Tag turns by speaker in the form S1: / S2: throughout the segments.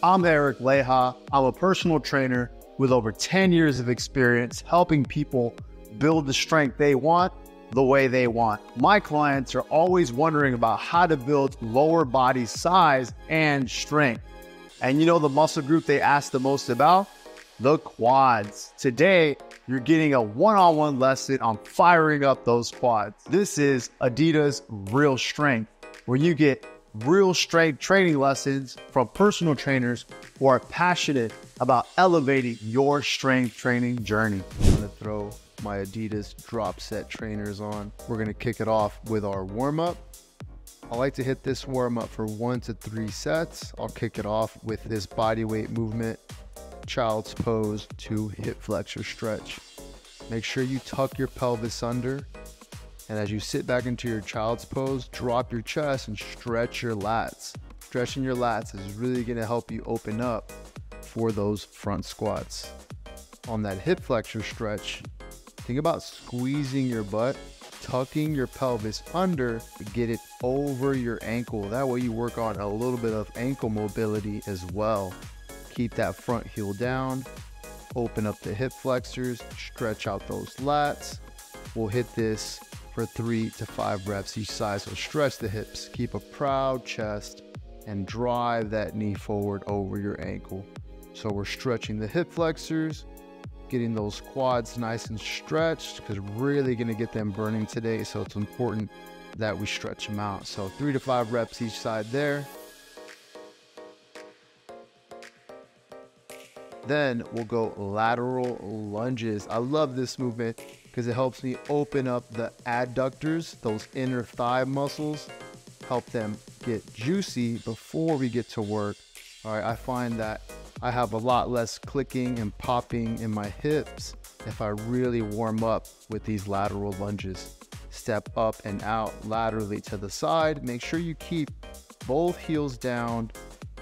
S1: I'm Eric Leha. I'm a personal trainer with over 10 years of experience helping people build the strength they want the way they want. My clients are always wondering about how to build lower body size and strength. And you know the muscle group they ask the most about? The quads. Today, you're getting a one-on-one lesson on firing up those quads. This is Adidas Real Strength, where you get real strength training lessons from personal trainers who are passionate about elevating your strength training journey. I'm gonna throw my Adidas drop set trainers on. We're gonna kick it off with our warm-up. I like to hit this warm-up for 1 to 3 sets. I'll kick it off with this body weight movement, child's pose to hip flexor stretch. Make sure you tuck your pelvis under. And as you sit back into your child's pose, drop your chest and stretch your lats. Stretching your lats is really gonna help you open up for those front squats. On that hip flexor stretch, think about squeezing your butt, tucking your pelvis under to get it over your ankle. That way you work on a little bit of ankle mobility as well. Keep that front heel down, open up the hip flexors, stretch out those lats. We'll hit this for 3 to 5 reps each side. So stretch the hips, keep a proud chest, and drive that knee forward over your ankle. So we're stretching the hip flexors, getting those quads nice and stretched, because we're really gonna get them burning today. So it's important that we stretch them out. So 3 to 5 reps each side there. Then we'll go lateral lunges. I love this movement because it helps me open up the adductors, those inner thigh muscles, help them get juicy before we get to work. All right, I find that I have a lot less clicking and popping in my hips if I really warm up with these lateral lunges. Step up and out laterally to the side. Make sure you keep both heels down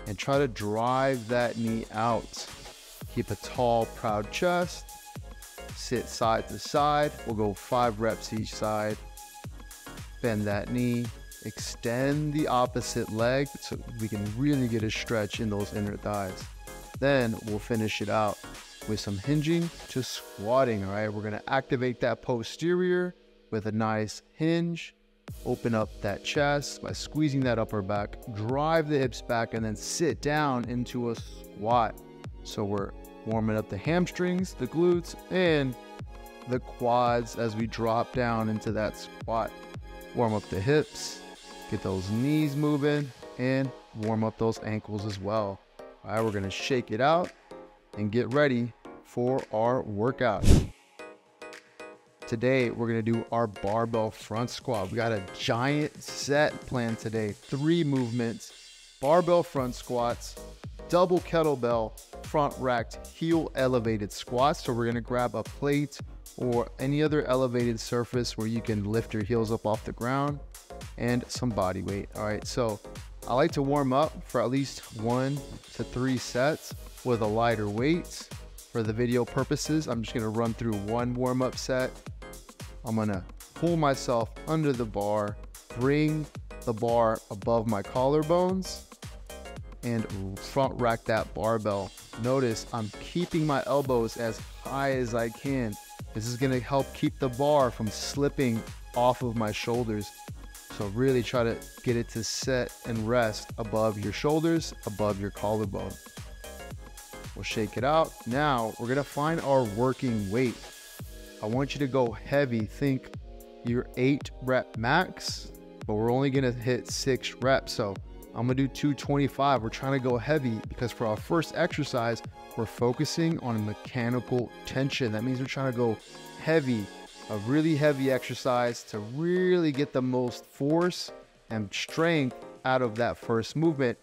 S1: and try to drive that knee out. Keep a tall, proud chest. Sit side to side. We'll go 5 reps each side. Bend that knee. Extend the opposite leg so we can really get a stretch in those inner thighs. Then we'll finish it out with some hinging to squatting. All right, we're gonna activate that posterior with a nice hinge. Open up that chest by squeezing that upper back. Drive the hips back and then sit down into a squat. So we're warming up the hamstrings, the glutes, and the quads as we drop down into that squat. Warm up the hips, get those knees moving, and warm up those ankles as well. All right, we're gonna shake it out and get ready for our workout. Today, we're gonna do our barbell front squat. We got a giant set planned today. 3 movements, barbell front squats, double kettlebell front racked heel elevated squats. So we're gonna grab a plate or any other elevated surface where you can lift your heels up off the ground, and some body weight. All right, so I like to warm up for at least 1 to 3 sets with a lighter weight. For the video purposes, I'm just gonna run through 1 warm-up set. I'm gonna pull myself under the bar, bring the bar above my collarbones, and front rack that barbell. Notice I'm keeping my elbows as high as I can. This is gonna help keep the bar from slipping off of my shoulders. So really try to get it to set and rest above your shoulders, above your collarbone. We'll shake it out. Now we're gonna find our working weight. I want you to go heavy. Think your 8 rep max, but we're only gonna hit 6 reps. So I'm gonna do 225. We're trying to go heavy because for our first exercise, we're focusing on mechanical tension. That means we're trying to go heavy, a really heavy exercise to really get the most force and strength out of that first movement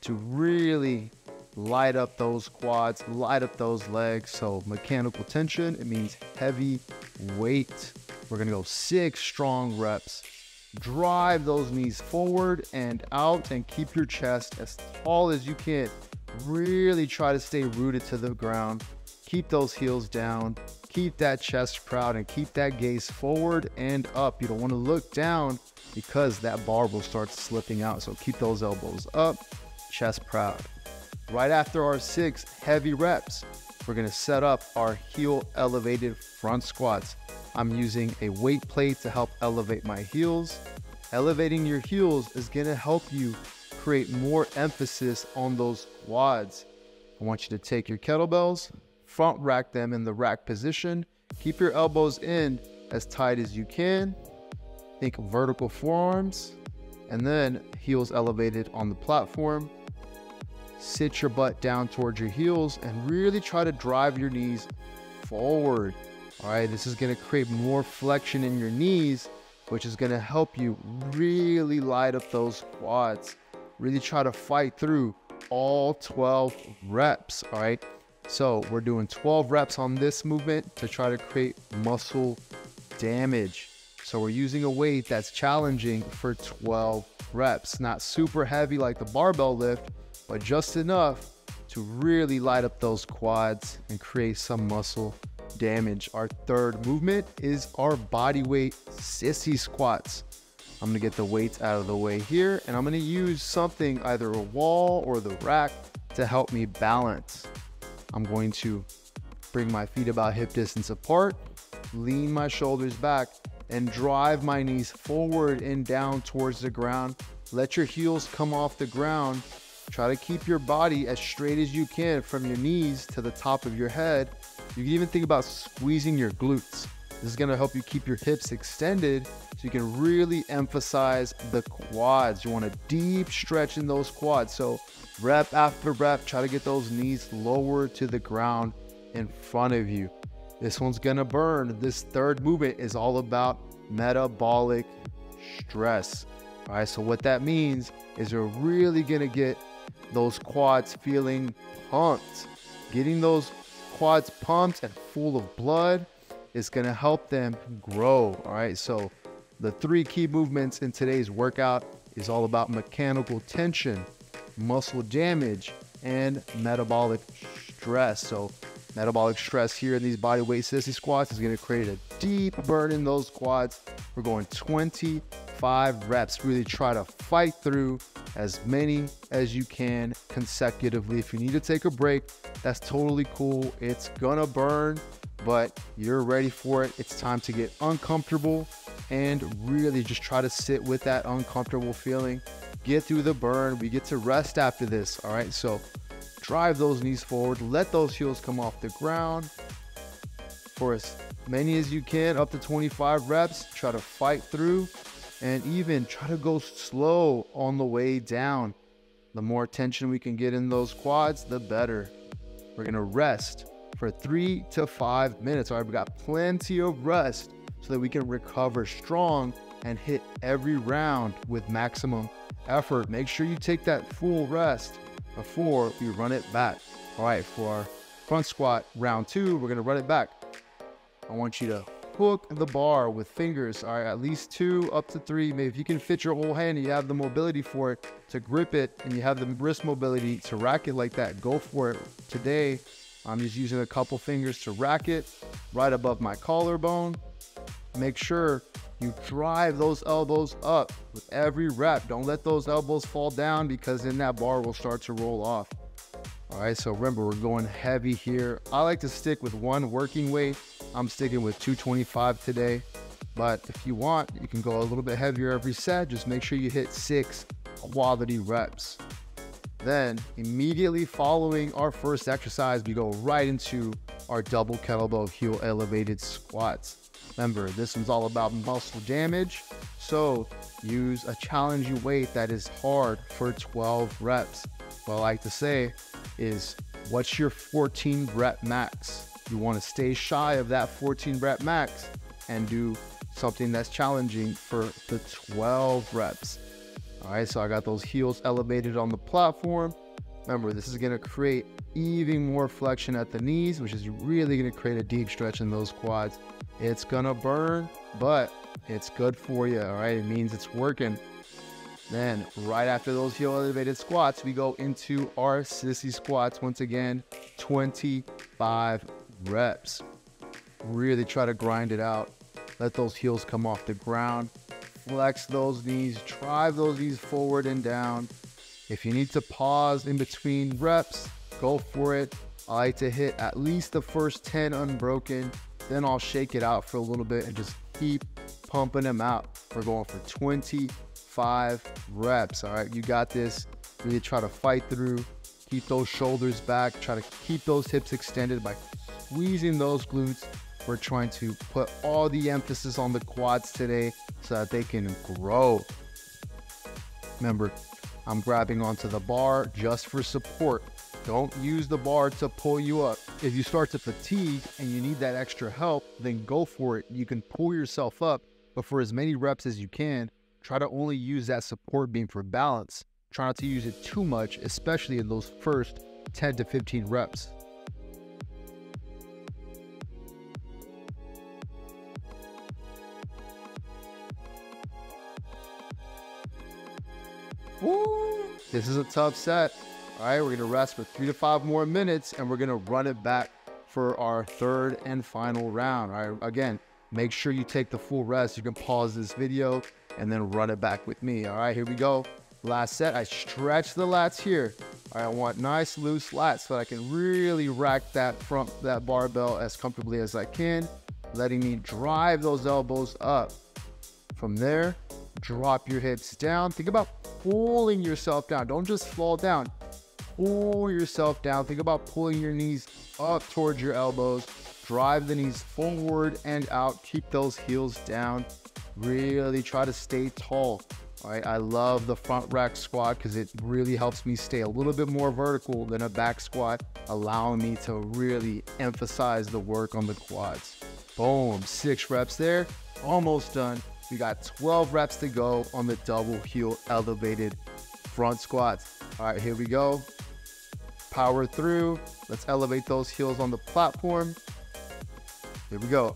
S1: to really light up those quads, light up those legs. So mechanical tension, it means heavy weight. We're gonna go 6 strong reps. Drive those knees forward and out and keep your chest as tall as you can. Really try to stay rooted to the ground. Keep those heels down. Keep that chest proud and keep that gaze forward and up. You don't want to look down because that bar will start slipping out. So keep those elbows up, chest proud. Right after our 6 heavy reps, we're gonna set up our heel elevated front squats. I'm using a weight plate to help elevate my heels. Elevating your heels is gonna help you create more emphasis on those quads. I want you to take your kettlebells, front rack them in the rack position. Keep your elbows in as tight as you can. Think vertical forearms, and then heels elevated on the platform. Sit your butt down towards your heels and really try to drive your knees forward. All right, this is gonna create more flexion in your knees, which is gonna help you really light up those quads. Really try to fight through all 12 reps, all right? So we're doing 12 reps on this movement to try to create muscle damage. So we're using a weight that's challenging for 12 reps. Not super heavy like the barbell lift, but just enough to really light up those quads and create some muscle damage. Our third movement is our bodyweight sissy squats. I'm gonna get the weights out of the way here, and I'm gonna use something, either a wall or the rack, to help me balance. I'm going to bring my feet about hip distance apart, lean my shoulders back, and drive my knees forward and down towards the ground. Let your heels come off the ground. Try to keep your body as straight as you can from your knees to the top of your head. You can even think about squeezing your glutes. This is gonna help you keep your hips extended so you can really emphasize the quads. You want a deep stretch in those quads. So rep after rep, try to get those knees lower to the ground in front of you. This one's gonna burn. This third movement is all about metabolic stress. All right, so what that means is you're really gonna get those quads feeling pumped. Getting those quads pumped and full of blood is gonna help them grow. All right, so the 3 key movements in today's workout is all about mechanical tension, muscle damage, and metabolic stress. So metabolic stress here in these bodyweight sissy squats is gonna create a deep burn in those quads. We're going 25 reps. Really try to fight through as many as you can consecutively. If you need to take a break, that's totally cool. It's gonna burn, but you're ready for it. It's time to get uncomfortable and really just try to sit with that uncomfortable feeling. Get through the burn. We get to rest after this. All right, so drive those knees forward. Let those heels come off the ground for as many as you can, up to 25 reps. Try to fight through and even try to go slow on the way down. The more tension we can get in those quads, the better. We're gonna rest for 3 to 5 minutes. All right, we got plenty of rest so that we can recover strong and hit every round with maximum effort. Make sure you take that full rest before we run it back. All right, for our front squat round 2, we're gonna run it back. I want you to hook the bar with fingers, all right, at least 2 up to 3. Maybe if you can fit your whole hand and you have the mobility for it to grip it and you have the wrist mobility to rack it like that, go for it. Today, I'm just using a couple fingers to rack it right above my collarbone. Make sure you drive those elbows up with every rep. Don't let those elbows fall down, because then that bar will start to roll off. All right, so remember, we're going heavy here. I like to stick with 1 working weight. I'm sticking with 225 today, but if you want, you can go a little bit heavier every set. Just make sure you hit 6 quality reps. Then immediately following our first exercise, we go right into our double kettlebell heel elevated squats. Remember, this one's all about muscle damage, so use a challenging weight that is hard for 12 reps. What I like to say is, what's your 14 rep max? You want to stay shy of that 14 rep max and do something that's challenging for the 12 reps. All right, so I got those heels elevated on the platform. Remember, this is going to create even more flexion at the knees, which is really going to create a deep stretch in those quads. It's going to burn, but it's good for you. All right, it means it's working. Then right after those heel elevated squats, we go into our sissy squats. Once again, 25 reps. Really try to grind it out. Let those heels come off the ground. Flex those knees, drive those knees forward and down. If you need to pause in between reps, go for it. I like to hit at least the first 10 unbroken, then I'll shake it out for a little bit and just keep pumping them out. We're going for 25 reps, all right? You got this. Really try to fight through, keep those shoulders back, try to keep those hips extended by squeezing those glutes. We're trying to put all the emphasis on the quads today so that they can grow. Remember, I'm grabbing onto the bar just for support. Don't use the bar to pull you up. If you start to fatigue and you need that extra help, then go for it. You can pull yourself up, but for as many reps as you can, try to only use that support beam for balance. Try not to use it too much, especially in those first 10 to 15 reps. Woo! This is a tough set. All right, we're gonna rest for 3 to 5 more minutes and we're gonna run it back for our third and final round. All right, again, make sure you take the full rest. You can pause this video and then run it back with me. All right, here we go. Last set, I stretch the lats here. All right, I want nice loose lats so that I can really rack that barbell as comfortably as I can, letting me drive those elbows up. From there, drop your hips down. Think about pulling yourself down. Don't just fall down. Pull yourself down. Think about pulling your knees up towards your elbows. Drive the knees forward and out. Keep those heels down. Really try to stay tall. All right, I love the front rack squat because it really helps me stay a little bit more vertical than a back squat, allowing me to really emphasize the work on the quads. Boom, 6 reps there, almost done. We got 12 reps to go on the double heel elevated front squats. All right, here we go. Power through. Let's elevate those heels on the platform. Here we go.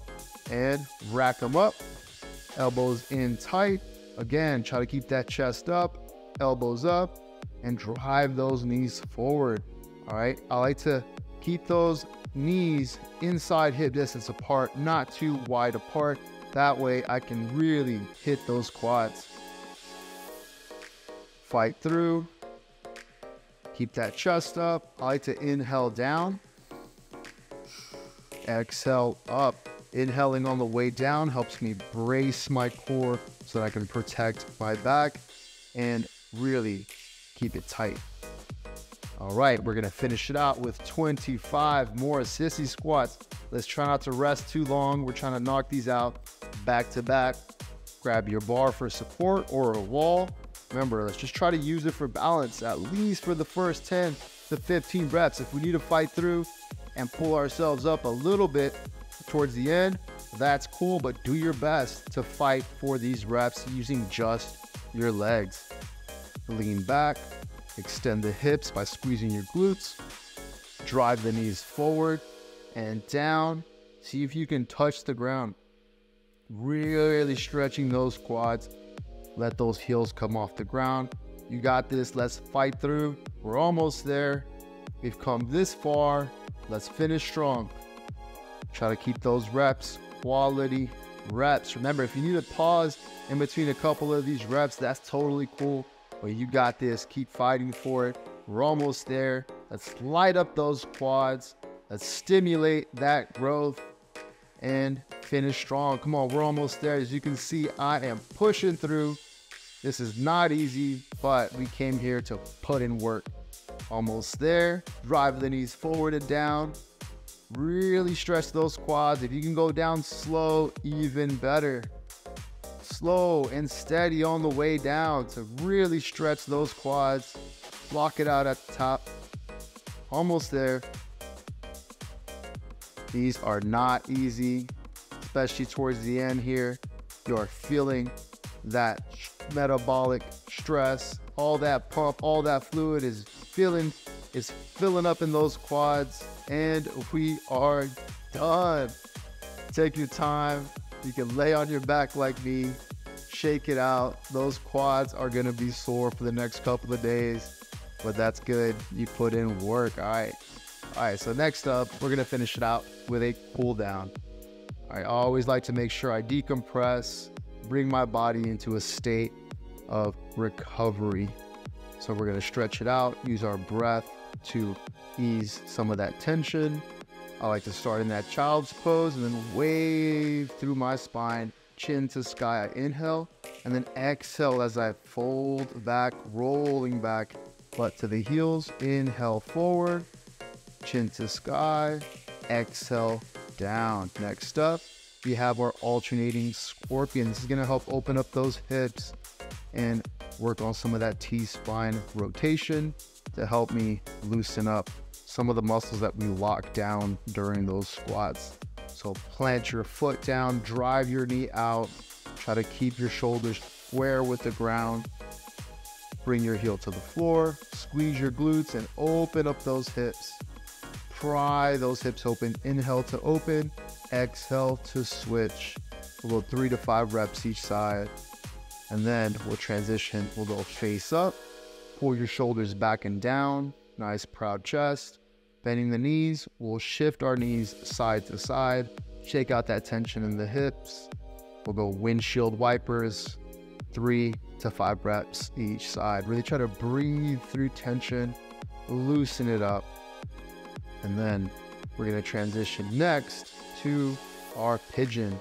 S1: And rack them up. Elbows in tight. Again, try to keep that chest up, elbows up, and drive those knees forward. All right, I like to keep those knees inside hip distance apart, not too wide apart. That way I can really hit those quads. Fight through. Keep that chest up. I like to inhale down. Exhale up. Inhaling on the way down helps me brace my core so that I can protect my back and really keep it tight. All right, we're gonna finish it out with 25 more sissy squats. Let's try not to rest too long. We're trying to knock these out back to back. Grab your bar for support or a wall. Remember, let's just try to use it for balance, at least for the first 10 to 15 reps. If we need to fight through and pull ourselves up a little bit towards the end, that's cool, but do your best to fight for these reps using just your legs. Lean back, extend the hips by squeezing your glutes, drive the knees forward and down. See if you can touch the ground. Really stretching those quads. Let those heels come off the ground. You got this. Let's fight through. We're almost there. We've come this far. Let's finish strong. Try to keep those reps, quality reps. Remember, if you need to pause in between a couple of these reps, that's totally cool. But you got this. Keep fighting for it. We're almost there. Let's light up those quads. Let's stimulate that growth and finish strong. Come on, we're almost there. As you can see, I am pushing through. This is not easy, but we came here to put in work. Almost there. Drive the knees forward and down. Really stretch those quads. If you can go down slow, even better. Slow and steady on the way down to really stretch those quads. Block it out at the top. Almost there. These are not easy, especially towards the end here. You are feeling that metabolic stress, all that pump, all that fluid is filling up in those quads, and we are done. Take your time. You can lay on your back like me, shake it out. Those quads are gonna be sore for the next couple of days, but that's good. You put in work. All right, so next up, we're gonna finish it out with a cool down. I always like to make sure I decompress, bring my body into a state of recovery. So we're gonna stretch it out, use our breath to ease some of that tension. I like to start in that child's pose and then wave through my spine, chin to sky. I inhale and then exhale as I fold back, rolling back, butt to the heels. Inhale forward, chin to sky, exhale down. Next up, we have our alternating scorpion. This is gonna help open up those hips and work on some of that T-spine rotation to help me loosen up some of the muscles that we lock down during those squats. So plant your foot down, drive your knee out, try to keep your shoulders square with the ground. Bring your heel to the floor, squeeze your glutes and open up those hips. Pry those hips open. Inhale to open, exhale to switch. We'll go 3 to 5 reps each side. And then we'll transition, we'll go face up, pull your shoulders back and down, nice proud chest. Bending the knees, we'll shift our knees side to side, shake out that tension in the hips. We'll go windshield wipers, 3 to 5 reps each side. Really try to breathe through tension, loosen it up. And then we're gonna transition next to our pigeon.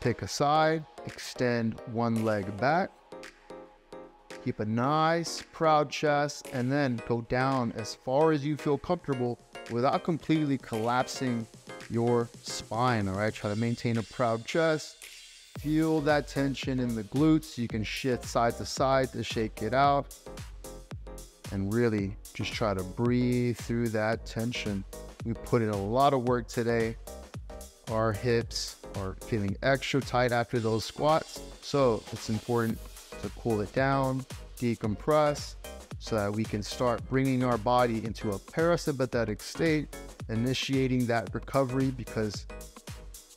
S1: Pick a side, extend one leg back, keep a nice proud chest, and then go down as far as you feel comfortable without completely collapsing your spine. All right, try to maintain a proud chest. Feel that tension in the glutes. You can shift side to side to shake it out. And really just try to breathe through that tension. We put in a lot of work today. Our hips are feeling extra tight after those squats. So it's important to cool it down, decompress, so that we can start bringing our body into a parasympathetic state, initiating that recovery, because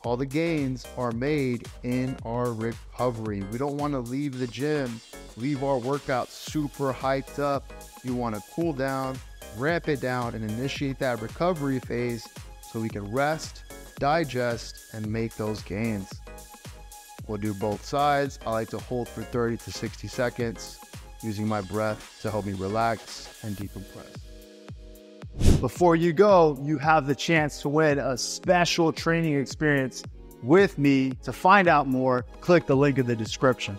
S1: all the gains are made in our recovery. We don't want to leave the gym, leave our workout super hyped up. You want to cool down, ramp it down, and initiate that recovery phase so we can rest, digest, and make those gains. We'll do both sides. I like to hold for 30 to 60 seconds, using my breath to help me relax and decompress.
S2: Before you go, you have the chance to win a special training experience with me. To find out more, click the link in the description.